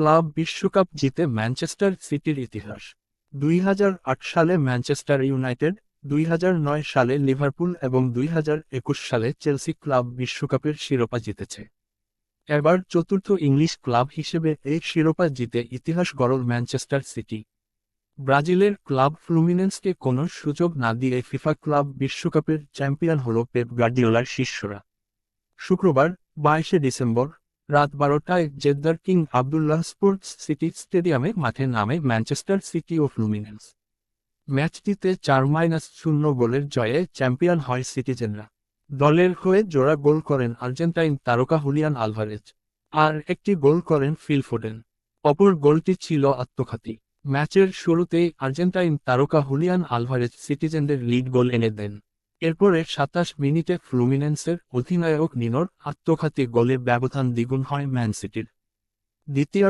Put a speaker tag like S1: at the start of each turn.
S1: Club বিশ্বকাপ জিতে Manchester সিটির ইতিহাস। 2008 সালে ম্যানচেস্টার ইউনাইটেড, 2009 সালে লিভারপুল এবং 2021 সালে চেলসি ক্লাব বিশ্বকাপের শিরোপা জিতেছে। এবার চতুর্থ ইংলিশ ক্লাব হিসেবে এই শিরোপা জিতে ইতিহাস গড়ল ম্যানচেস্টার সিটি। ব্রাজিলের ক্লাব ফ্লুমিনেন্সকে কোনো সুযোগ না দিয়ে ফিফা ক্লাব বিশ্বকাপের চ্যাম্পিয়ন হল পেপ গার্দিওলার শিষ্যরা। শুক্রবার 22 ডিসেম্বর রাত 12টায় জেদ্দার কিং আবদুল্লাহ স্পোর্টস সিটি স্টেডিয়ামে মাঠে নামে ম্যানচেস্টার সিটি ও ফ্লুমিনেন্স। ম্যাচটিতে 4-0 গোলের জয়ে চ্যাম্পিয়ন হয় সিটিজেনরা। দলের হয়ে জোড়া গোল করেন আর্জেন্টাইন তারকা হুলিয়ান আলভারেজ, আর একটি গোল করেন ফিল ফোডেন। অপর গোলটি ছিল আত্মঘাতী। ম্যাচের শুরুতেই আর্জেন্টাইন তারকা হুলিয়ান আলভারেজ সিটিজেনদের লিড গোল এনে দেন। এরপরে 27 মিনিটে ফ্লুমিনেন্সের অধিনায়ক নিনোর আত্মঘাতী গোলে ব্যবধান দ্বিগুণ হয় ম্যান সিটির। দ্বিতীয়